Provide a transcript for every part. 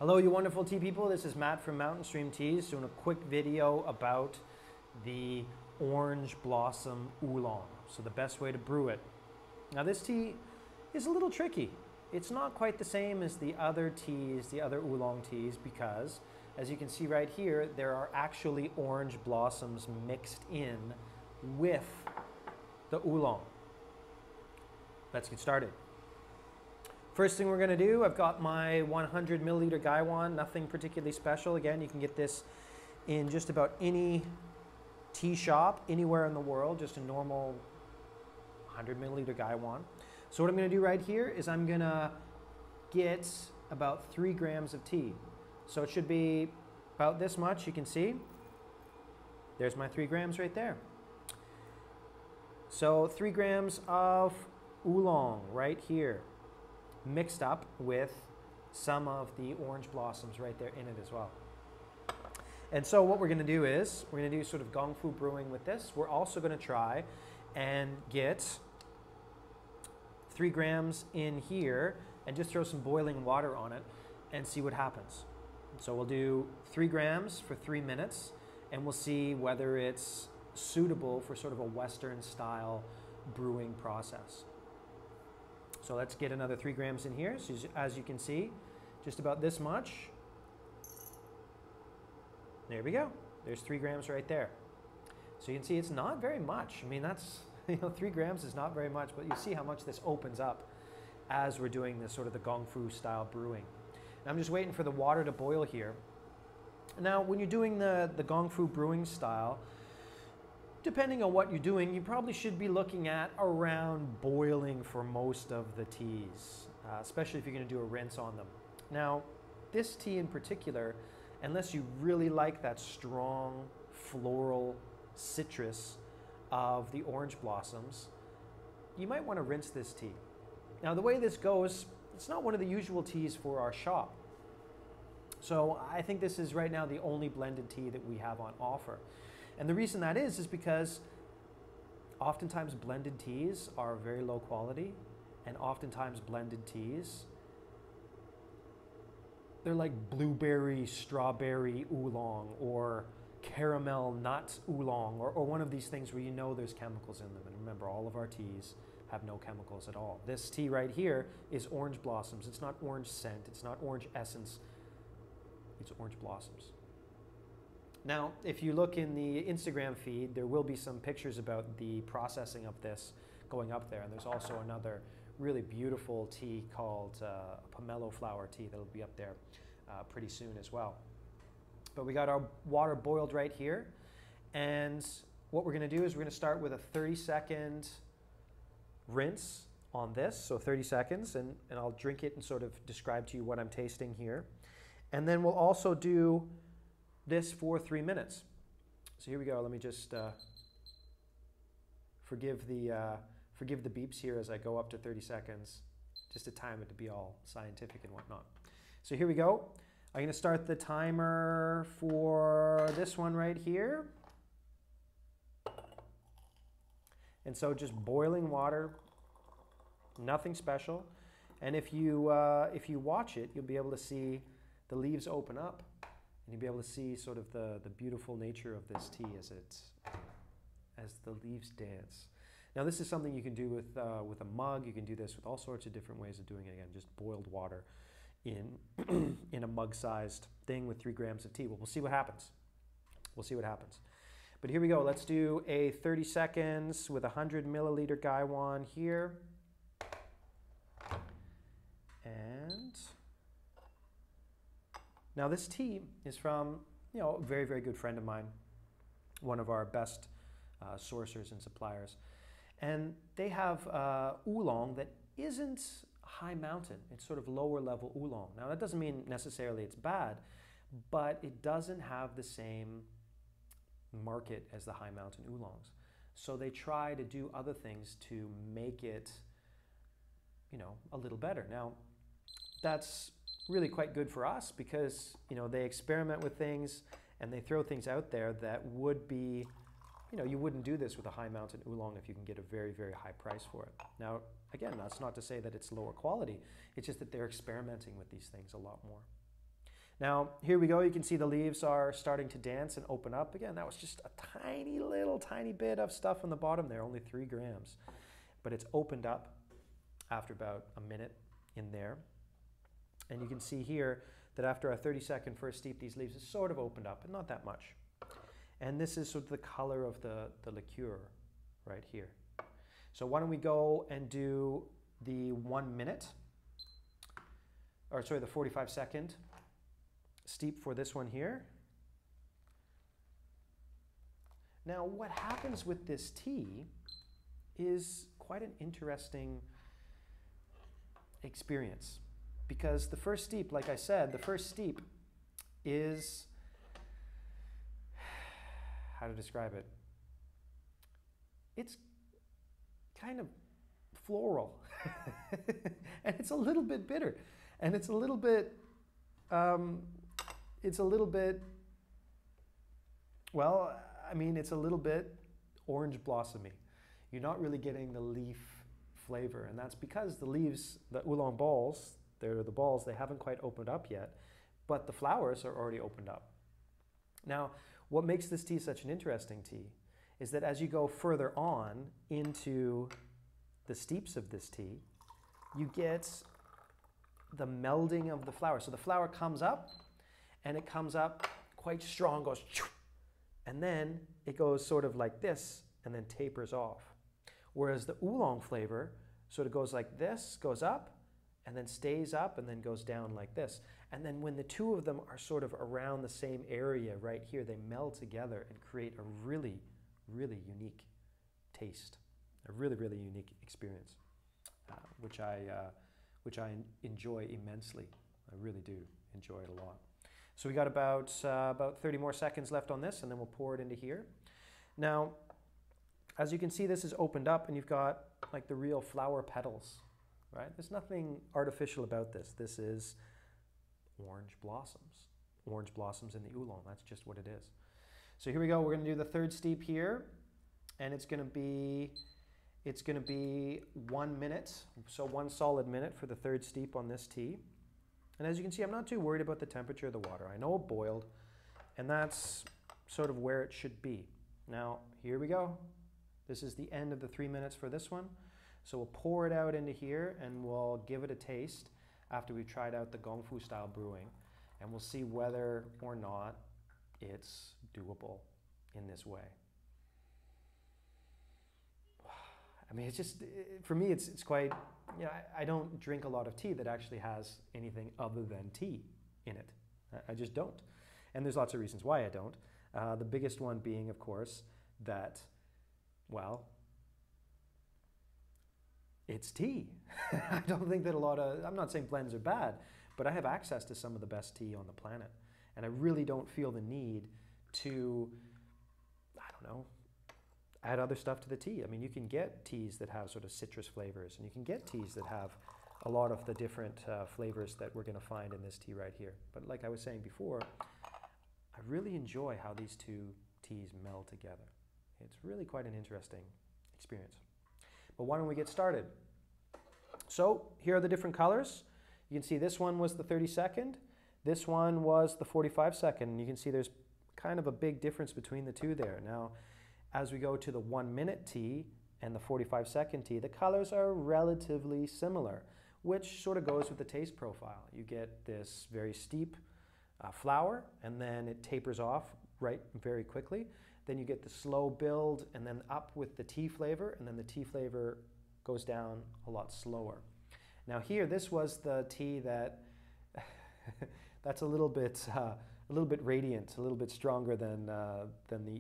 Hello, you wonderful tea people. This is Matt from Mountain Stream Teas doing a quick video about the orange blossom oolong. So the best way to brew it. Now this tea is a little tricky. It's not quite the same as the other teas, the other oolong teas, because as you can see right here, there are actually orange blossoms mixed in with the oolong. Let's get started. First thing we're going to do, I've got my 100 milliliter gaiwan, nothing particularly special. Again, you can get this in just about any tea shop anywhere in the world, just a normal 100 milliliter gaiwan. So what I'm going to do right here is I'm going to get about 3 grams of tea. So it should be about this much, you can see. There's my 3 grams right there. So 3 grams of oolong right here, mixed up with some of the orange blossoms right there in it as well. And so what we're going to do is, we're going to do sort of gong fu brewing with this. We're also going to try and get 3 grams in here and just throw some boiling water on it and see what happens. So we'll do 3 grams for 3 minutes and we'll see whether it's suitable for sort of a Western style brewing process. So let's get another 3 grams in here. So as you can see, just about this much. There we go. There's 3 grams right there. So you can see it's not very much. I mean, that's, 3 grams is not very much, but you see how much this opens up as we're doing this sort of the gong fu style brewing. And I'm just waiting for the water to boil here. Now, when you're doing the gong fu brewing style, depending on what you're doing, you probably should be looking at around boiling for most of the teas, especially if you're going to do a rinse on them. Now, this tea in particular, unless you really like that strong floral citrus of the orange blossoms, you might want to rinse this tea. Now, the way this goes, it's not one of the usual teas for our shop. So I think this is right now the only blended tea that we have on offer. And the reason that is because oftentimes blended teas are very low quality, and oftentimes blended teas, they're like blueberry, strawberry oolong, or caramel nut oolong, or one of these things where you know there's chemicals in them. And remember, all of our teas have no chemicals at all. This tea right here is orange blossoms. It's not orange scent, it's not orange essence, it's orange blossoms. Now, if you look in the Instagram feed, there will be some pictures about the processing of this going up there. And there's also another really beautiful tea called pomelo flower tea that'll be up there pretty soon as well. But we got our water boiled right here. And what we're going to do is we're going to start with a 30-second rinse on this. So 30 seconds, and I'll drink it and sort of describe to you what I'm tasting here. And then we'll also do this for 3 minutes. So here we go. Let me just forgive the beeps here as I go up to 30 seconds, just to time it to be all scientific and whatnot. So here we go. I'm going to start the timer for this one right here. And so just boiling water, nothing special. And if you watch it, you'll be able to see the leaves open up. And you'll be able to see sort of the beautiful nature of this tea as the leaves dance. Now this is something you can do with a mug. You can do this with all sorts of different ways of doing it. Again, just boiled water in, in a mug-sized thing with 3 grams of tea. Well, we'll see what happens. We'll see what happens. But here we go. Let's do a 30 seconds with a 100 milliliter gaiwan here. And now this tea is from, a very, very good friend of mine, one of our best sourcers and suppliers. And they have oolong that isn't high mountain. It's sort of lower level oolong. Now that doesn't mean necessarily it's bad, but it doesn't have the same market as the high mountain oolongs. So they try to do other things to make it, a little better. Now that's really quite good for us because they experiment with things and they throw things out there that would be, you wouldn't do this with a high mountain oolong if you can get a very, very high price for it. Now, again, that's not to say that it's lower quality. It's just that they're experimenting with these things a lot more. Now, here we go. You can see the leaves are starting to dance and open up. Again, that was just a tiny bit of stuff on the bottom there, only 3 grams. But it's opened up after about a minute in there. And you can see here that after a 30-second first steep, these leaves have sort of opened up, but not that much. And this is sort of the color of the liqueur right here. So why don't we go and do the 1 minute, or sorry, the 45-second steep for this one here. Now, what happens with this tea is quite an interesting experience, because the first steep, like I said, the first steep is, how to describe it? It's kind of floral, and it's a little bit bitter, and it's a little bit, well, I mean, it's a little bit orange blossomy. You're not really getting the leaf flavor, and that's because the leaves, the oolong balls, they're the balls, they haven't quite opened up yet, but the flowers are already opened up. Now, what makes this tea such an interesting tea is that as you go further on into the steeps of this tea, you get the melding of the flower. So the flower comes up, and it comes up quite strong, goes, and then it goes sort of like this, and then tapers off. Whereas the oolong flavor sort of goes like this, goes up, and then stays up, and then goes down like this. And then when the two of them are sort of around the same area right here, they meld together and create a really, really unique taste, a really, really unique experience, which I enjoy immensely. I really do enjoy it a lot. So we got about 30 more seconds left on this, and then we'll pour it into here. Now, as you can see, this is opened up, and you've got like the real flower petals, right? There's nothing artificial about this. This is orange blossoms in the oolong. That's just what it is. So here we go. We're going to do the third steep here, and it's going to be 1 minute, so 1 solid minute for the third steep on this tea. And as you can see, I'm not too worried about the temperature of the water. I know it boiled, and that's sort of where it should be. Now, here we go. This is the end of the 3 minutes for this one. So we'll pour it out into here, and we'll give it a taste after we've tried out the Gong Fu style brewing, and we'll see whether or not it's doable in this way. I mean, it's just, for me, it's quite, you know, I don't drink a lot of tea that actually has anything other than tea in it. I just don't. And there's lots of reasons why I don't. The biggest one being, of course, that, well, it's tea. I don't think that I'm not saying blends are bad, but I have access to some of the best tea on the planet. And I really don't feel the need to, I don't know, add other stuff to the tea. I mean, you can get teas that have sort of citrus flavors, and you can get teas that have a lot of the different flavors that we're going to find in this tea right here. But like I was saying before, I really enjoy how these two teas meld together. It's really quite an interesting experience. But why don't we get started? So here are the different colors. You can see this one was the 30-second. This one was the 45-second. And you can see there's kind of a big difference between the two there. Now, as we go to the 1 minute tea and the 45-second tea, the colors are relatively similar, which sort of goes with the taste profile. You get this very steep flower, and then it tapers off very quickly. Then you get the slow build, and then up with the tea flavor, and then the tea flavor goes down a lot slower. Now here, this was the tea that that's a little bit radiant, a little bit stronger than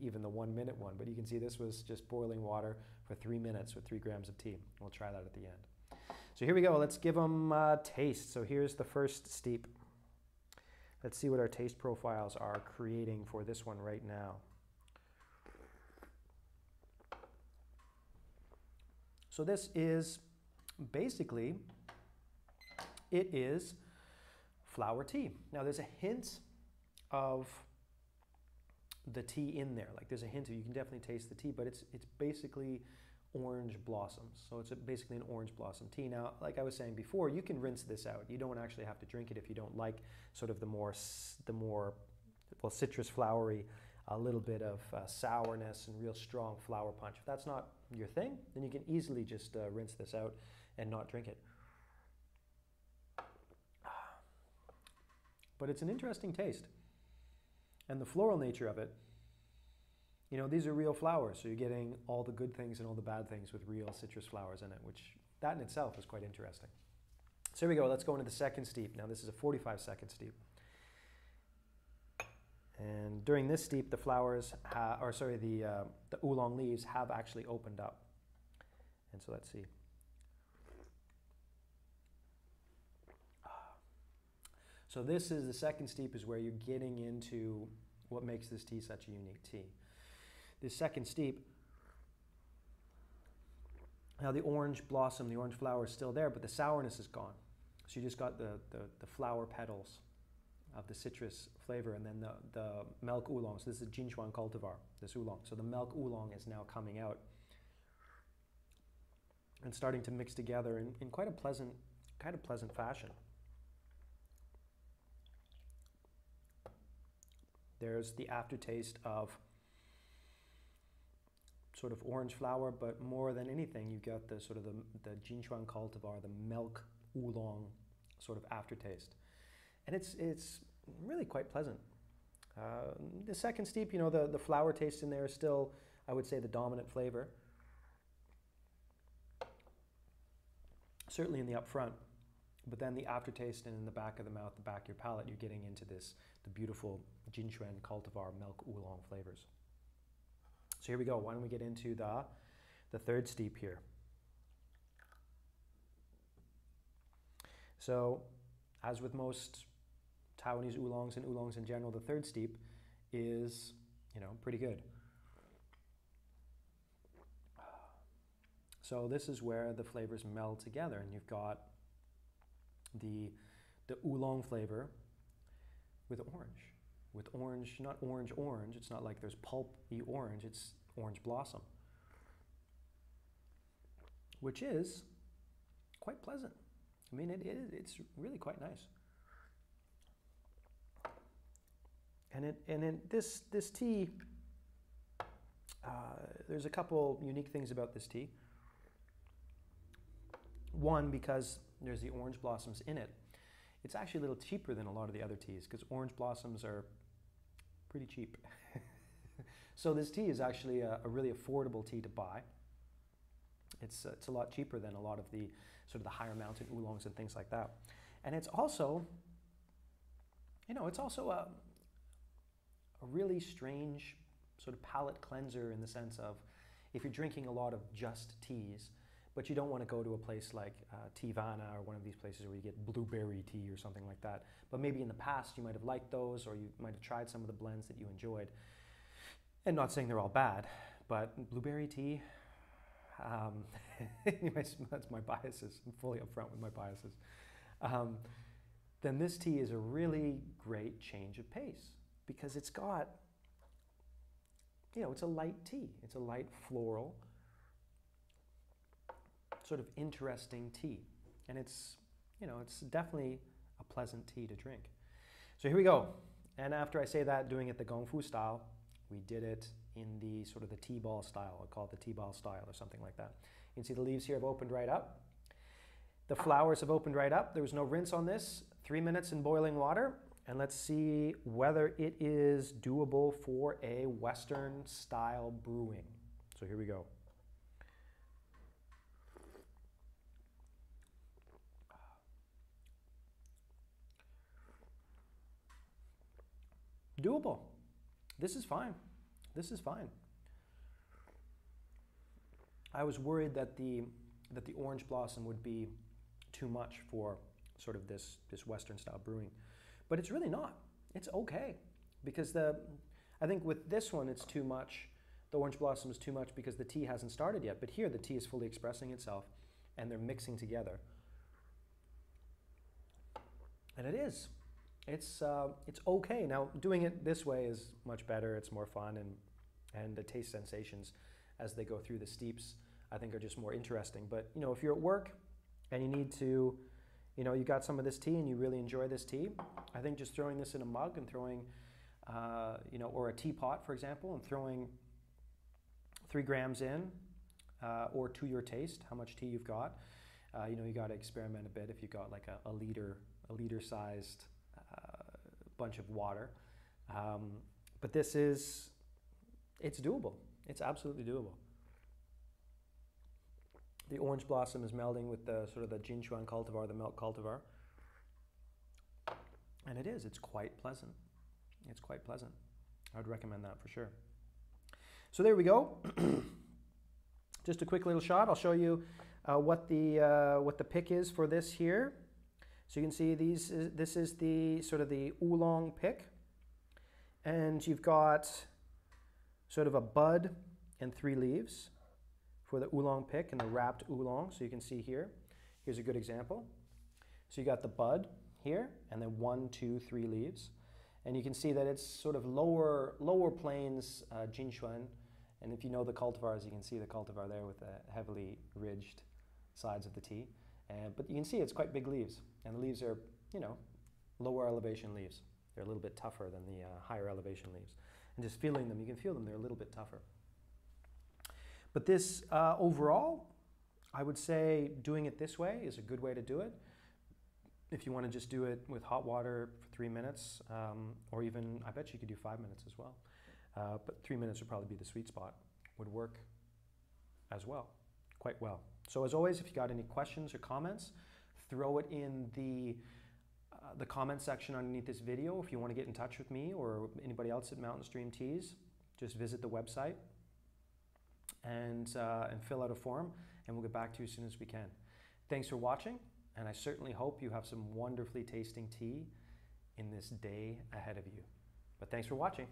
even the 1 minute one. But you can see this was just boiling water for 3 minutes with 3 grams of tea. We'll try that at the end. So here we go. Let's give them a taste. So here's the first steep. Let's see what our taste profiles are creating for this one right now. So this is basically, it is flower tea. Now there's a hint of the tea in there. Like there's a hint of, you can definitely taste the tea, but it's basically orange blossoms. So it's basically an orange blossom tea. Now, like I was saying before, you can rinse this out. You don't actually have to drink it if you don't like sort of the more well, citrus flowery, a little bit of sourness and real strong flower punch. If that's not your thing, then you can easily just rinse this out and not drink it. But it's an interesting taste. And the floral nature of it, you know, these are real flowers, so you're getting all the good things and all the bad things with real citrus flowers in it, which that in itself is quite interesting. So here we go, let's go into the second steep. Now this is a 45-second steep. And during this steep, the flowers, the oolong leaves have actually opened up. And so let's see. So this is the second steep, is where you're getting into what makes this tea such a unique tea. This second steep, now the orange blossom, the orange flower is still there, but the sourness is gone. So you just got the flower petals of the citrus flavor, and then the milk oolong. So this is a Jinchuan cultivar, this oolong. So the milk oolong is now coming out and starting to mix together in quite a pleasant, kind of pleasant fashion. There's the aftertaste of sort of orange flower, but more than anything, you've got the sort of the Jinchuan cultivar, the milk oolong sort of aftertaste. And it's really quite pleasant. The second steep, you know, the flower taste in there is still, I would say, the dominant flavor. Certainly in the upfront. But then the aftertaste and in the back of the mouth, the back of your palate, you're getting into the beautiful Jinchuan cultivar milk oolong flavors. So here we go. Why don't we get into the third steep here? So, as with most Taiwanese oolongs and oolongs in general, the third steep is, you know, pretty good. So this is where the flavors meld together, and you've got the oolong flavor with orange, not orange. It's not like there's pulpy orange, it's orange blossom, which is quite pleasant. I mean, it's really quite nice. And this tea, there's a couple unique things about this tea. One, because there's the orange blossoms in it, it's actually a little cheaper than a lot of the other teas, because orange blossoms are pretty cheap. So this tea is actually a really affordable tea to buy. It's a lot cheaper than a lot of the sort of the higher mountain oolongs and things like that. And it's also, you know, it's also a really strange sort of palate cleanser, in the sense of, if you're drinking a lot of just teas, but you don't want to go to a place like Tivana or one of these places where you get blueberry tea or something like that. But maybe in the past you might have liked those, or you might have tried some of the blends that you enjoyed. And not saying they're all bad, but blueberry tea, anyways, that's my biases. I'm fully upfront with my biases. Then this tea is a really great change of pace, because it's got, you know, it's a light tea. It's a light floral, sort of interesting tea. And it's, you know, it's definitely a pleasant tea to drink. So here we go. And after I say that, doing it the Gong Fu style, we did it in the sort of the tea ball style. I'll call it the tea ball style or something like that. You can see the leaves here have opened right up. The flowers have opened right up. There was no rinse on this. 3 minutes in boiling water. And let's see whether it is doable for a Western style brewing. So here we go. Doable. This is fine. This is fine. I was worried that the orange blossom would be too much for sort of this Western style brewing, but it's really not. It's okay, because I think with this one it's too much. The orange blossom is too much because the tea hasn't started yet. But here the tea is fully expressing itself, and they're mixing together, and it is. It's okay. Now, doing it this way is much better. It's more fun, and the taste sensations as they go through the steeps I think are just more interesting. But if you're at work and you need to, you got some of this tea and you really enjoy this tea, I think just throwing this in a mug and throwing, or a teapot, for example, and throwing 3 grams in, or to your taste, how much tea you've got. You got to experiment a bit if you've got like a liter-sized bunch of water. But it's doable. It's absolutely doable. The orange blossom is melding with the sort of the Jinchuan cultivar, the milk cultivar. And it's quite pleasant. It's quite pleasant. I would recommend that for sure. So there we go. Just a quick little shot. I'll show you what the pick is for this here. So you can see this is the sort of the Oolong pick. And you've got sort of a bud and 3 leaves for the Oolong pick and the wrapped Oolong. So you can see here. Here's a good example. So you got the bud here, and then 1, 2, 3 leaves. And you can see that it's sort of lower plains Jinchuan. And if you know the cultivars, you can see the cultivar there with the heavily ridged sides of the tea. But you can see it's quite big leaves. And the leaves are, lower elevation leaves. They're a little bit tougher than the higher elevation leaves. And just feeling them, you can feel them, they're a little bit tougher. But this, overall, I would say doing it this way is a good way to do it. If you want to just do it with hot water for 3 minutes, or even, I bet you could do 5 minutes as well. But 3 minutes would probably be the sweet spot. Would work as well, quite well. So as always, if you got any questions or comments, throw it in the comment section underneath this video. If you want to get in touch with me or anybody else at Mountain Stream Teas, just visit the website and fill out a form, and we'll get back to you as soon as we can. Thanks for watching, and I certainly hope you have some wonderfully tasting tea in this day ahead of you. But thanks for watching.